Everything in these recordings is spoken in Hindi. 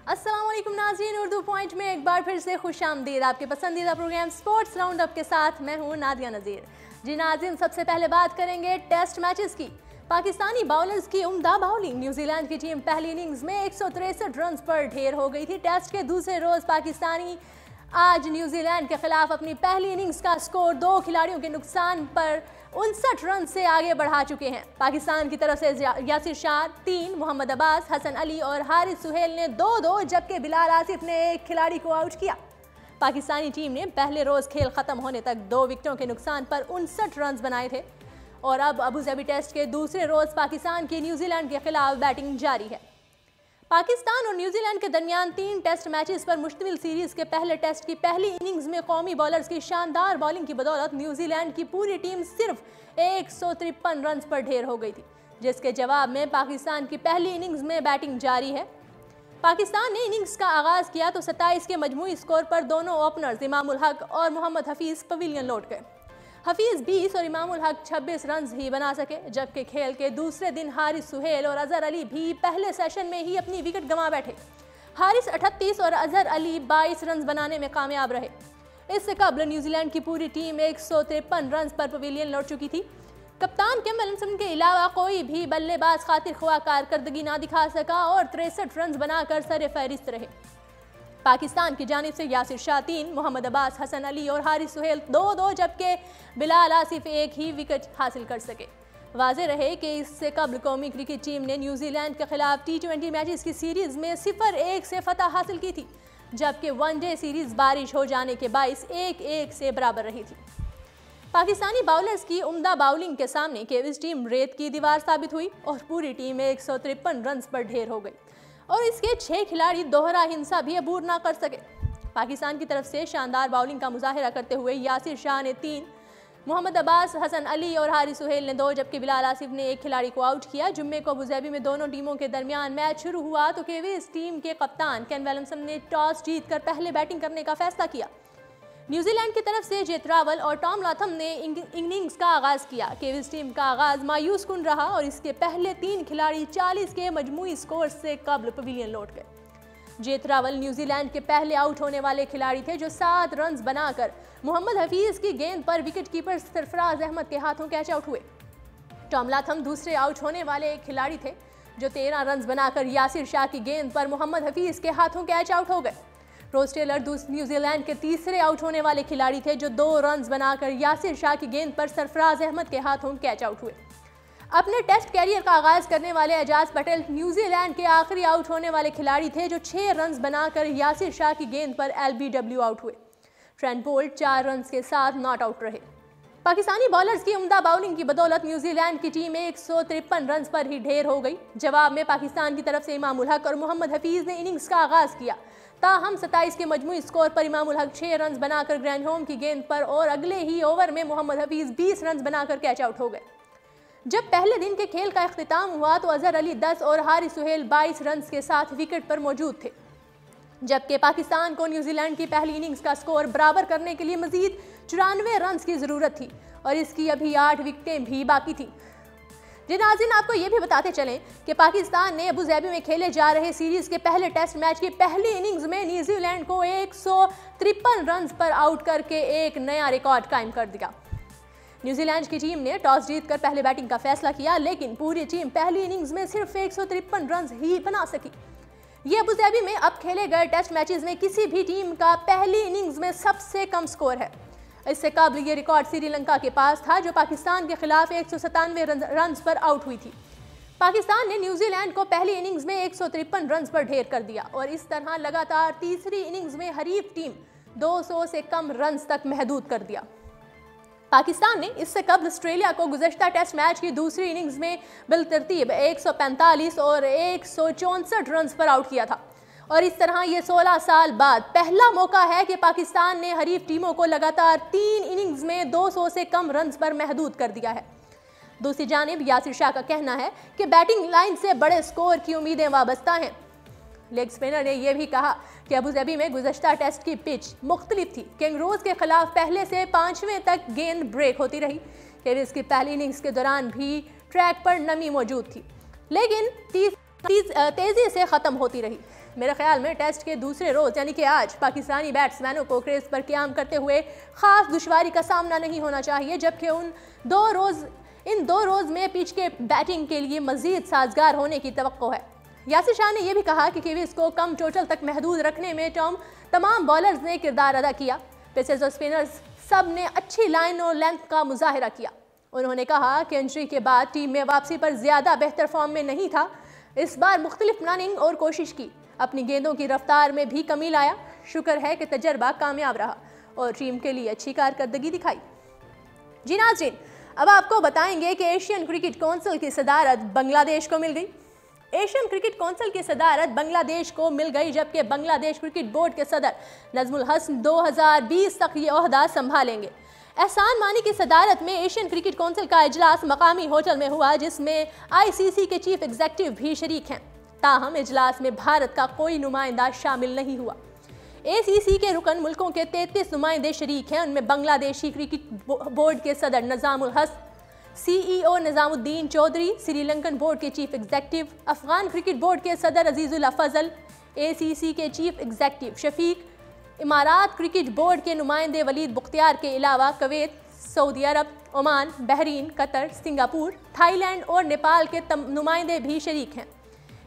अस्सलाम वालेकुम नाज़रीन, उर्दू पॉइंट में एक बार फिर से खुश आमदीद। आपके पसंदीदा प्रोग्राम स्पोर्ट्स राउंड अप के साथ मैं हूँ नादिया नज़ीर। जी नाज़रीन, सबसे पहले बात करेंगे टेस्ट मैचेस की। पाकिस्तानी बाउलर्स की उम्दा बाउलिंग। न्यूजीलैंड की टीम पहली इनिंग्स में 163 रन पर ढेर हो गई थी। टेस्ट के दूसरे रोज पाकिस्तानी आज न्यूजीलैंड के खिलाफ अपनी पहली इनिंग्स का स्कोर 2 खिलाड़ियों के नुकसान पर 59 रन से आगे बढ़ा चुके हैं। पाकिस्तान की तरफ से यासिर शाह 3, मोहम्मद अब्बास, हसन अली और हारिस सुहेल ने 2-2 जबकि बिलाल आसिफ ने एक खिलाड़ी को आउट किया। पाकिस्तानी टीम ने पहले रोज खेल खत्म होने तक 2 विकेटों के नुकसान पर 59 रन बनाए थे और अब अबूधाबी टेस्ट के दूसरे रोज पाकिस्तान की न्यूजीलैंड के खिलाफ बैटिंग जारी है। पाकिस्तान और न्यूजीलैंड के दरमियान 3 टेस्ट मैचेस पर मुश्तमिल सीरीज के पहले टेस्ट की पहली इनिंग्स में कौमी बॉलर्स की शानदार बॉलिंग की बदौलत न्यूजीलैंड की पूरी टीम सिर्फ 153 रन पर ढेर हो गई थी, जिसके जवाब में पाकिस्तान की पहली इनिंग्स में बैटिंग जारी है। पाकिस्तान ने इनिंग्स का आगाज किया तो 27 के मजमूई स्कोर पर दोनों ओपनर्स इमामुल हक और मोहम्मद हफीज पवेलियन लौट गए। हफीज 20 और इमामुल हक 26 रन ही बना सके, जबकि खेल के दूसरे दिन हारिस सुहेल और अजहर अली भी पहले सेशन में ही अपनी विकेट गंवा बैठे। हारिस 38 और अजहर अली 22 रन बनाने में कामयाब रहे। इससे कबल न्यूजीलैंड की पूरी टीम 153 रन पर पवेलियन लौट चुकी थी। कप्तान केम विलियमसन के अलावा कोई भी बल्लेबाज खातिर ख्वाह कारकर्दगी ना दिखा सका और 63 रन बनाकर सरे फहरिस्त रहे। पाकिस्तान की जानिब से यासिर शाह 3, मोहम्मद अब्बास, हसन अली और हारिस सुहेल 2-2 जबकि बिलाल आसिफ एक ही विकेट हासिल कर सके। वाज़ेह रहे कि इससे कबल कौमी क्रिकेट टीम ने न्यूजीलैंड के खिलाफ T20 मैचेस की सीरीज में 0-1 से फतह हासिल की थी, जबकि वनडे सीरीज बारिश हो जाने के बाइस 1-1 से बराबर रही थी। पाकिस्तानी बाउलर्स की उम्दा बाउलिंग के सामने केविस टीम रेत की दीवार साबित हुई और पूरी टीम 153 रन पर ढेर हो गई और इसके 6 खिलाड़ी दोहरा हिंसा भी अबूर ना कर सके। पाकिस्तान की तरफ से शानदार बाउलिंग का मुजाहिरा करते हुए यासिर शाह ने 3, मोहम्मद अब्बास, हसन अली और हारिस सुहेल ने 2 जबकि बिलाल आसिफ ने एक खिलाड़ी को आउट किया। जुम्मे को अबूधाबी में दोनों टीमों के दरमियान मैच शुरू हुआ तो केविस टीम के कप्तान केन विलियमसन ने टॉस जीतकर पहले बैटिंग करने का फैसला किया। न्यूजीलैंड की तरफ से जेत रावल और टॉम लाथम ने इनिंग्स का आगाज किया। केविस टीम का आगाज मायूस कुन रहा और इसके पहले 3 खिलाड़ी 40 के मजमूई स्कोर से कबल पवेलियन लौट गए। जेत रावल न्यूजीलैंड के पहले आउट होने वाले खिलाड़ी थे जो 7 रन बनाकर मोहम्मद हफीज की गेंद पर विकेट कीपर सरफराज अहमद के हाथों कैच आउट हुए। टॉम लाथम दूसरे आउट होने वाले खिलाड़ी थे जो 13 रन बनाकर यासिर शाह की गेंद पर मोहम्मद हफीज के हाथों कैच आउट हो गए। रोज टेलर न्यूजीलैंड के तीसरे आउट होने वाले खिलाड़ी थे जो 2 रन बनाकर यासिर शाह की गेंद पर सरफराज अहमद के हाथों कैच आउट हुए। अपने टेस्ट कैरियर का आगाज करने वाले एजाज पटेल न्यूजीलैंड के आखिरी आउट होने वाले खिलाड़ी थे जो 6 रन बनाकर यासिर शाह की गेंद पर LBW आउट हुए। ट्रेंट बोल्ट 4 रन के साथ नॉट आउट रहे। पाकिस्तानी बॉलर्स की उम्दा बाउलिंग की बदौलत न्यूजीलैंड की टीम 153 रन पर ही ढेर हो गई। जवाब में पाकिस्तान की तरफ से इमामुल हक और मोहम्मद हफीज ने इनिंग्स का आगाज किया। ताहम 27 के मजमूई स्कोर पर इमामुल हक 6 रन बनाकर ग्रैंडहोम की गेंद पर और अगले ही ओवर में मोहम्मद हफीज 20 रन बनाकर कैच आउट हो गए। जब पहले दिन के खेल का इख्तिताम हुआ तो अजहर अली 10 और हारिस सुहेल 22 रन के साथ विकेट पर मौजूद थे, जबकि पाकिस्तान को न्यूजीलैंड की पहली इनिंग्स का स्कोर बराबर करने के लिए मजीद 94 रन की जरूरत थी और इसकी अभी 8 विकेटें भी बाकी थी। जी नाज़रीन, आपको ये भी बताते चलें कि पाकिस्तान ने अबूधाबी में खेले जा रहे सीरीज के पहले टेस्ट मैच की पहली इनिंग्स में न्यूजीलैंड को 153 रन पर आउट करके एक नया रिकॉर्ड कायम कर दिया। न्यूजीलैंड की टीम ने टॉस जीतकर पहले बैटिंग का फैसला किया, लेकिन पूरी टीम पहली इनिंग्स में सिर्फ 153 रन ही बना सकी। ये अबूधाबी में अब खेले गए टेस्ट मैचेस में किसी भी टीम का पहली इनिंग्स में सबसे कम स्कोर है। इससे कबल ये रिकॉर्ड श्रीलंका के पास था जो पाकिस्तान के खिलाफ 197 रन पर आउट हुई थी। पाकिस्तान ने न्यूजीलैंड को पहली इनिंग्स में 153 रन पर ढेर कर दिया और इस तरह लगातार तीसरी इनिंग्स में हरीफ टीम 200 से कम रन तक महदूद कर दिया। पाकिस्तान ने इससे कबल ऑस्ट्रेलिया को गुज़श्ता टेस्ट मैच की दूसरी इनिंग्स में बिलतरतीब 145 और 164 रन पर आउट किया था और इस तरह ये 16 साल बाद पहला मौका है कि पाकिस्तान ने हरीफ टीमों को लगातार 3 इनिंग्स में 200 से कम रन पर महदूद कर दिया है। दूसरी जानिब यासिर शाह का कहना है कि बैटिंग लाइन से बड़े स्कोर की उम्मीदें वाबस्ता हैं। लेग स्पिनर ने यह भी कहा कि अबूधाबी में गुज़श्ता टेस्ट की पिच मुख्तलिफ थी। कैंगरूज के खिलाफ पहले से 5वें तक गेंद ब्रेक होती रही। केविस की पहली इनिंग्स के दौरान भी ट्रैक पर नमी मौजूद थी, लेकिन तेजी से ख़त्म होती रही। मेरे ख्याल में टेस्ट के दूसरे रोज यानी कि आज पाकिस्तानी बैट्समैनों को क्रीज पर क़याम करते हुए खास दुश्वारी का सामना नहीं होना चाहिए, जबकि इन दो रोज में पिच के बैटिंग के लिए मजीद साजगार होने की तवक्को है। यासिर शाह ने यह भी कहा कि किवीज को कम टोटल तक महदूद रखने में तमाम बॉलर्स ने किरदार अदा किया। पेसर्स और स्पिनर्स सब ने अच्छी लाइन और लेंथ का मुजाहिरा किया। उन्होंने कहा कि इंजरी के बाद टीम में वापसी पर ज़्यादा बेहतर फॉर्म में नहीं था, इस बार मुख्तलिफ प्लानिंग और कोशिश की, अपनी गेंदों की रफ्तार में भी कमी लाया। शुक्र है कि तजर्बा कामयाब रहा और टीम के लिए अच्छी कारकर्दगी दिखाई। जी नाज़रीन, अब आपको बताएंगे कि एशियन क्रिकेट कौंसिल की सदारत बांग्लादेश को मिल गई। एशियन क्रिकेट कौंसिल की सदारत बांग्लादेश को मिल गई, जबकि बांग्लादेश क्रिकेट बोर्ड के सदर नजमुल हसन 2020 तक ये ओहदा संभालेंगे। एहसान मानी की सदारत में एशियन क्रिकेट कौंसिल का इजलास मकामी होटल में हुआ, जिसमें ICC के चीफ एग्जीक्यूटिव भी शरीक हैं। ताहम इजलास में भारत का कोई नुमाइंदा शामिल नहीं हुआ। ACC के रुकन मुल्कों के 33 नुमाइंदे शरीक हैं। उनमें बांग्लादेशी क्रिकेट बोर्ड के सदर नजामुल हसन, CEO निजामुद्दीन चौधरी, श्रीलंकन बोर्ड के chief executive, Afghan cricket board के सदर अजीजुल्लाह फजल, ACC के चीफ एग्जीक्यूटिव शफीक, इमारात क्रिकेट बोर्ड के नुमाइंदे वलीद बुख्तियार के अलावा Kuwait, Saudi Arab, Oman, Bahrain, Qatar, Singapore, Thailand और नेपाल के नुमाइंदे भी शरीक हैं।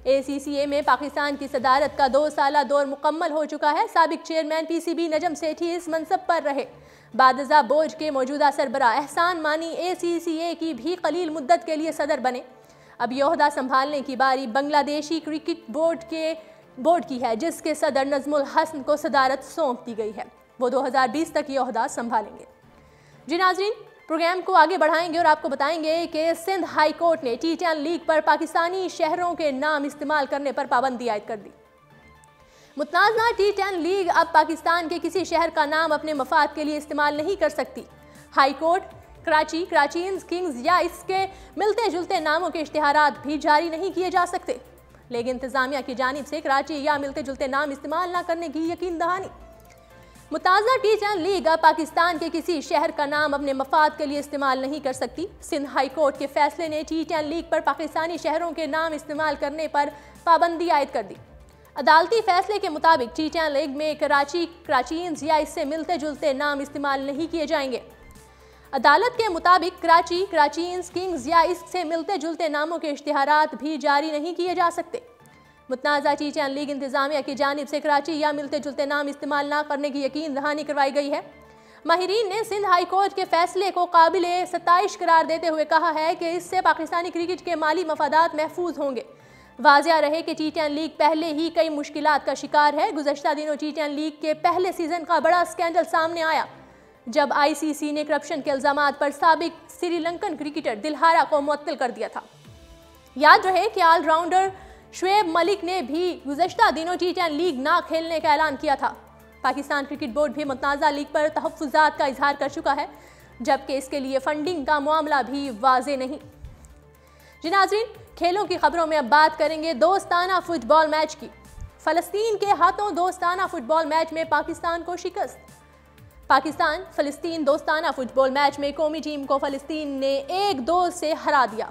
ACCA में पाकिस्तान की सदारत का 2 साला दौर मुकम्मल हो चुका है। साबिक चेयरमैन PCB नजम सेठी इस मनसब पर रहे। बादजा बोर्ड के मौजूदा सरबराह एहसान मानी ACCA की भी कलील मुद्दत के लिए सदर बने। अब ये ओहदा संभालने की बारी बांग्लादेशी क्रिकेट बोर्ड की है, जिसके सदर नजमुल हसन को सदारत सौंप दी गई है। वो 2020 तक ये ओहदा संभालेंगे। जी नाज़रीन, प्रोग्राम को आगे बढ़ाएंगे और आपको बताएंगे कि सिंध हाई कोर्ट ने T10 लीग पर पाकिस्तानी शहरों के नाम इस्तेमाल करने पर पाबंदी आयद कर दी। मुतनाज़ा T10 लीग अब पाकिस्तान के किसी शहर का नाम अपने मफाद के लिए इस्तेमाल नहीं कर सकती। हाई कोर्ट कराची, कराचीन्स, किंग्स या इसके मिलते जुलते नामों के इश्तिहारात भी जारी नहीं किए जा सकते, लेकिन इंतजामिया की जानिब से कराची या मिलते जुलते नाम इस्तेमाल न करने की यकीन दहानी। मुताज़ा T10 लीग अब पाकिस्तान के किसी शहर का नाम अपने मफाद के लिए इस्तेमाल नहीं कर सकती। सिंध हाई कोर्ट के फैसले ने T10 लीग पर पाकिस्तानी शहरों के नाम इस्तेमाल करने पर पाबंदी आयद कर दी। अदालती फैसले के मुताबिक T10 लीग में कराची, कराचीन्स या इससे मिलते जुलते नाम इस्तेमाल नहीं किए जाएंगे। अदालत के मुताबिक कराची, कराचीन्स, किंग्स या इससे मिलते जुलते नामों के इश्तिहारात भी जारी नहीं किए जा सकते। मुतनाज़ा T10 लीग इंतजामिया की जानिब से कराची या मिलते जुलते नाम इस्तेमाल न करने की यकीन दहानी करवाई गई है। माहिरीन ने सिंध हाई कोर्ट के फैसले को काबिले सताइश करार देते हुए कहा है कि इससे पाकिस्तानी क्रिकेट के माली मफादात महफूज होंगे। वाज़िया रहे कि T10 लीग पहले ही कई मुश्किलात का शिकार है। गुज़श्ता दिनों T10 लीग के पहले सीज़न का बड़ा स्कैंडल सामने आया, जब ICC ने करप्शन के इल्ज़ामात पर साबिक श्रीलंकन क्रिकेटर दिलहारा को मुअत्तल कर दिया था। याद रहे कि ऑलराउंडर शुएब मलिक ने भी गुज़श्ता दिनों T10 लीग ना खेलने का ऐलान किया था। पाकिस्तान क्रिकेट बोर्ड भी मुतनाज़ा लीग पर तहफ़्फ़ुज़ात का इजहार कर चुका है, जबकि इसके लिए फंडिंग का मामला भी वाज़े नहीं। जी नाज़रीन, खेलों की खबरों में अब बात करेंगे दोस्ताना फुटबॉल मैच की। फ़लस्तीन के हाथों दोस्ताना फुटबॉल मैच में पाकिस्तान को शिकस्त। पाकिस्तान फ़लस्तीन दोस्ताना फुटबॉल मैच में कौमी टीम को फ़लस्तीन ने 1-2 से हरा दिया।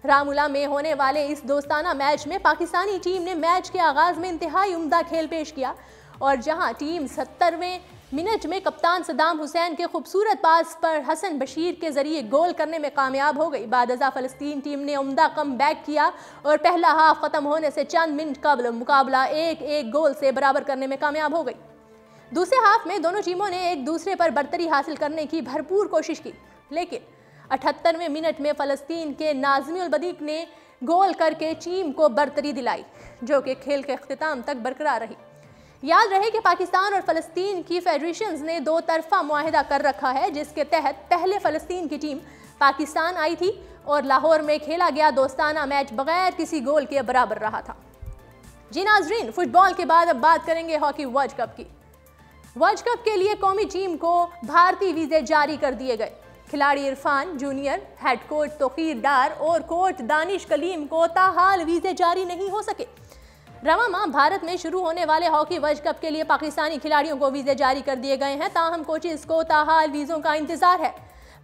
रामुला में होने वाले इस दोस्ताना मैच में पाकिस्तानी टीम ने मैच के आगाज़ में इंतहाई उम्दा खेल पेश किया और जहां टीम 70वें मिनट में कप्तान सद्दाम हुसैन के खूबसूरत पास पर हसन बशीर के जरिए गोल करने में कामयाब हो गई। बादजा फ़लस्तीन टीम ने उम्दा कम बैक किया और पहला हाफ ख़त्म होने से चंद मिनट कबल मुकाबला 1-1 गोल से बराबर करने में कामयाब हो गई। दूसरे हाफ में दोनों टीमों ने एक दूसरे पर बरतरी हासिल करने की भरपूर कोशिश की, लेकिन 78वें मिनट में फ़लस्तीन के नाज़मी उल बदीक ने गोल करके टीम को बरतरी दिलाई, जो कि खेल के अख्तिताम तक बरकरार रही। याद रहे कि पाकिस्तान और फ़लस्तीन की फेडरेशंस ने 2 तरफ़ा मुआहिदा कर रखा है, जिसके तहत पहले फ़लस्तीन की टीम पाकिस्तान आई थी और लाहौर में खेला गया दोस्ताना मैच बगैर किसी गोल के बराबर रहा था। जी नाज़रीन, फुटबॉल के बाद अब बात करेंगे हॉकी वर्ल्ड कप की। वर्ल्ड कप के लिए कौमी टीम को भारतीय वीज़े जारी कर दिए गए। खिलाड़ी Irfan junior, head coach Tauqeer Dar और कोच दानिश कलीम को ताहाल वीज़े जारी नहीं हो सके। रवा माह भारत में शुरू होने वाले हॉकी वर्ल्ड कप के लिए पाकिस्तानी खिलाड़ियों को वीज़े जारी कर दिए गए हैं, ताहम कोचेस को ताहाल वीज़ों का इंतजार है।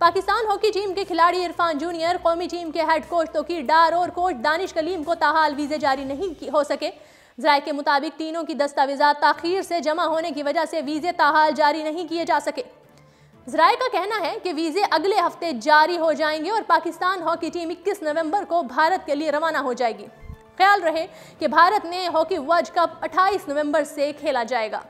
पाकिस्तान हॉकी टीम के खिलाड़ी इरफान जूनियर, कौमी टीम के हेड कोच तौकीर डार और कोच दानिश कलीम को ताहाल वीज़े जारी नहीं हो सके। ज़राए के मुताबिक तीनों की दस्तावेज़ात ताख़ीर से जमा होने की वजह से वीज़े ताहाल जारी नहीं किए जा सके। ज़राए का कहना है कि वीज़े अगले हफ्ते जारी हो जाएंगे और पाकिस्तान हॉकी टीम 21 नवंबर को भारत के लिए रवाना हो जाएगी। ख्याल रहे कि भारत में हॉकी वर्ल्ड कप 28 नवंबर से खेला जाएगा।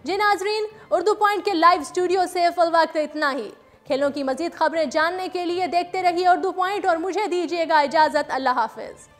जी नाजरीन, उर्दू पॉइंट के लाइव स्टूडियो से फिल वक्त इतना ही। खेलों की मज़ीद खबरें जानने के लिए देखते रहिए उर्दू पॉइंट और मुझे दीजिएगा इजाज़त। अल्लाह हाफ़िज़।